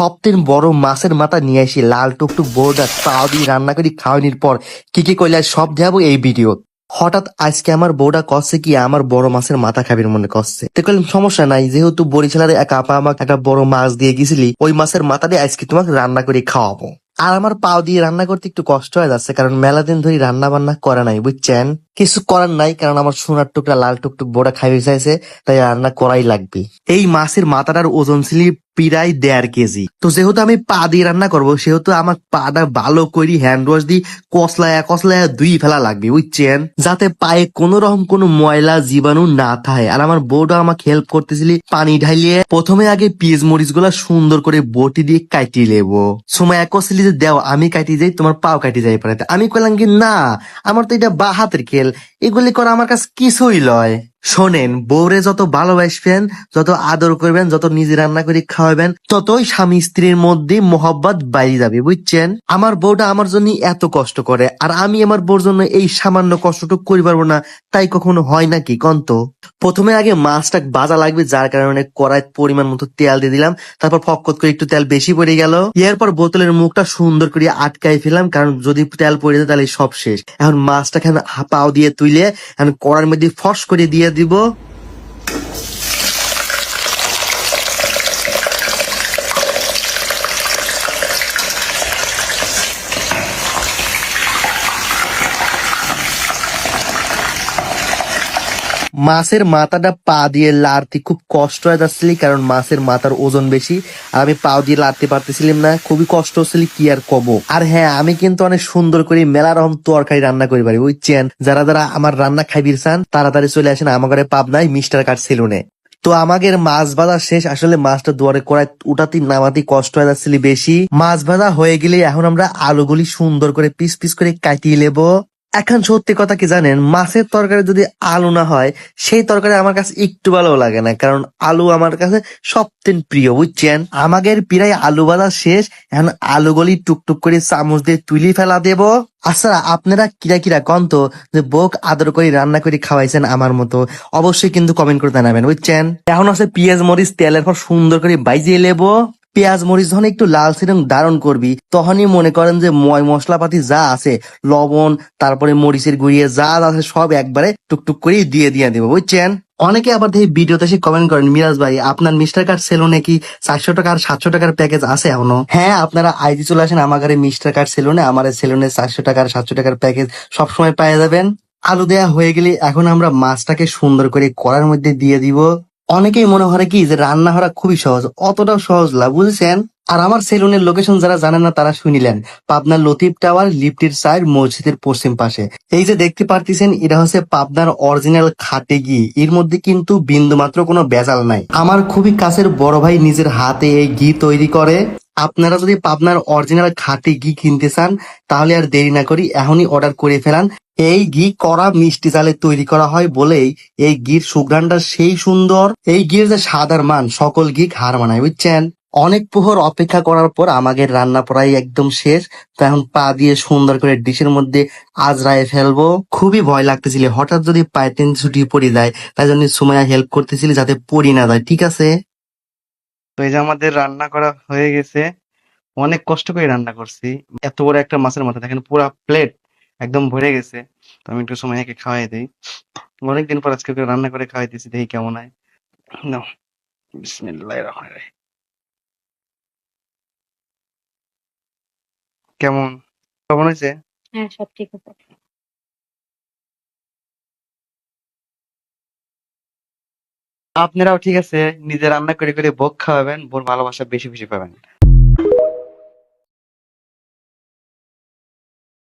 সবথেকে বড় মাছের মাথা নিয়ে আসি লাল টুকটুক বোর্ডা তাও দিয়ে রান্না করি খাওয়ানির পর কি কি কইলে সব দেখাবো এই ভিডিও। হঠাৎ আজকে আমার বউটা কচ্ছে কি আমার বড় মাছের মাথা খাবির মনে করছে, তো কইলাম সমস্যা নাই, যেহেতু বরিশালের এক আপা আমাকে একটা বড় মাছ দিয়ে গেছিলি, ওই মাছের মাথা দিয়ে আজকে তোমাকে রান্না করে খাওয়াবো। আর আমার পাও দিয়ে রান্না করতে একটু কষ্ট হয়ে যাচ্ছে, কারণ মেলা দিন ধরে রান্না বান্না করে নাই, বুঝছেন। কিছু করার নাই, কারণ আমার সোনার টুকরা লাল টুকটুক বড়া খাইতে চাইছে, তাই রান্না করাই লাগবে। এই মাছের মাথাটার ওজন ছিল প্রায় 1.5 কেজি। তো যেহেতু আমি পা দিয়ে রান্না করবো, সেহেতু আমার পাটা ভালো করে হ্যান্ড ওয়াশ দিয়ে কসলায়া কসলায়া ধুই ফেলা লাগবে, বুঝছেন, যাতে পায়ে কোনো রকম কোনো ময়লা জীবাণু না থাকে। আর আমার বউটা আমাকে হেল্প করতেছিল পানি ঢালিয়ে। প্রথমে আগে পেঁয়াজ মরিচ গুলা সুন্দর করে বটি দিয়ে কাটিয়ে লেবো। সময় এক কসলি যে দেও আমি কাটি যাই, তোমার পাও কাটি যাই পারে। আমি কইলাম কি না, আমার তো এটা বা হাতের খেল, এগুলি করা আমার কাছে কিছুই লয়। শোনেন, বউরে যত ভালোবাসবেন, যত আদর করবেন, যত নিজে রান্না করে খাওয়াবেন, ততই স্বামী স্ত্রীর মধ্যে মোহব্বত বাইরে যাবে, বুঝছেন। আমার বউটা আমার জন্য এত কষ্ট করে, আর আমি আমার বউর জন্য এই সামান্য কষ্টটুকু করি পারবো না, তাই কখনো হয় নাকি কন্ত। প্রথমে আগে মাছটা ভাজা লাগবে, যার কারণে কড়াইত পরিমাণ মতো তেল দিয়ে দিলাম। তারপর ফক্কত করে একটু তেল বেশি পড়ে গেল। এরপর বোতলের মুখটা সুন্দর করে আটকাই ফেলাম, কারণ যদি তেল পড়ে যায় তাহলে সব শেষ। এখন মাছটাকে পাও দিয়ে তুলে এখন কড়ার মধ্যে ফস করে দিয়ে দিব। মাছের মাথাটা পা দিয়ে লাড়তে খুব কষ্ট হয়ে যাচ্ছিল, কারণ মাছের মাথার ওজন বেশি, আর আমি পা দিয়ে লাড়তে পারতেছিলাম না, খুবই কষ্ট হচ্ছিল, কি আর কব। আর হ্যাঁ, আমি কিন্তু অনেক সুন্দর করে মেলা রকম তরকারি রান্না করি পারি, বুঝছেন। যারা যারা আমার রান্না খাইবির চান তাড়াতাড়ি চলে আসেন আমার ঘরে পাবনায় মিস্টার কাট সেলুনে। তো আমাদের মাছ ভাজা শেষ, আসলে মাছটা দুয়ারে কড়াই উঠাতে নামাতে কষ্ট হয়ে যাচ্ছিল বেশি। মাছ ভাজা হয়ে গেলে এখন আমরা আলুগুলি সুন্দর করে পিস পিস করে কাটিয়ে নেবো। এখন সত্যি কথা কি জানেন, মাছের তরকারি যদি আলু না হয়, সেই তরকারি আমার কাছে একটু ভালো লাগে না, কারণ আলু আমার কাছে সবথেকে প্রিয়, বুঝছেন। আমাদের প্রায় আলু ভাজা শেষ, এখন আলুগুলি টুকটুক করে চামচ দিয়ে তুলি ফেলা দেব। আচ্ছা, আপনারা কিরা কিরা কন্ত যে বউক আদর করে রান্না করে খাওয়াইছেন আমার মতো, অবশ্যই কিন্তু কমেন্ট করে জানাবেন, বুঝছেন। এখন আছে পেঁয়াজ মরিচ তেলের পর সুন্দর করে বাইজিয়ে নেবো। পেঁয়াজ মরিচ যখন একটু লালচে রং ধারণ করবি, তখনই মনে করেন যে ময় মশলাপাতি যা আছে, লবণ, তারপরে মরিচের গুঁড়িয়ে যা আছে সব একবারে টুকটুক করে দিয়ে দিয়ে দেবো, বুঝছেন। অনেকে আবার দেখি ভিডিওতে এসে কমেন্ট করেন, মিরাজ ভাই আপনার মিস্টার কার্ড সেলুনে কি 400 টাকা আর 700 টাকার প্যাকেজ আছে এখনো? হ্যাঁ, আপনারা আইডি চলে আসেন আমার ঘরে মিস্টার কার্ড সেলুনে, আমার সেলুনে 400 টাকা আর 700 টাকার প্যাকেজ সবসময় পেয়ে যাবেন। আলু দেয়া হয়ে গেলে এখন আমরা মাছটাকে সুন্দর করে কড়ার মধ্যে দিয়ে দিব। অনেকেই মনে করে কি যে রান্না করা খুবই সহজ, অতটাও সহজ না, বুঝেছেন। আর আমার সেলুনের লোকেশন যারা জানেন না তারা শুনিলেন, পাবনার লতিফ টাওয়ার লিফটের সাইড মসজিদের পশ্চিম পাশে। এই যে দেখতে পারতেছেন, এটা হচ্ছে পাবনার অরিজিনাল খাটে ঘি, এর মধ্যে কিন্তু বিন্দু মাত্র কোনো ভেজাল নাই। আমার খুবই কাছের বড় ভাই নিজের হাতে এই ঘি তৈরি করে। আপনারা যদি পাবনার অরিজিনাল খাঁটি ঘি কিনতে চান, তাহলে আর দেরি না করি এখনই অর্ডার করে ফেলান। এই ঘি কড়া মিষ্টি চালে তৈরি করা হয় বলেই এই ঘির সুঘ্রাণটা সেই সুন্দর। এই ঘির যে স্বাদ আর মান সকল ঘি হার মানায়, বুঝছেন। অনেক প্রহর অপেক্ষা করার পর আমাদের রান্না প্রায় একদম শেষ। তো এখন পা দিয়ে সুন্দর করে ডিশের মধ্যে আজরায় ফেলবো। খুবই ভয় লাগতেছিল হঠাৎ যদি পায়ে টেন ছুটি পড়ে যায়, তাই জন্য সুমাইয়া হেল্প করতেছিল যাতে পড়ি না যায়, ঠিক আছে। তো এই যে আমাদের রান্না করা হয়ে গেছে, অনেক কষ্ট করে রান্না করছি। এত বড় একটা মাছের মাথা দেখেন, পুরা প্লেট একদম ভরে গেছে। তো আমি একটু সময়কে খাওয়াই দিই। অনেকদিন পর আজকে ওকে রান্না করে খাওয়াইতেছি, দেখি কেমন হয়। নাও, বিসমিল্লাহির রহমানির রহিম। কেমন কেমন হয়েছে? হ্যাঁ, সব ঠিক আছে। আপনারাও ঠিক আছে নিজে রান্না করে করে বক খাওয়াবেন, বোর ভালোবাসা বেশি বেশি পাবেন।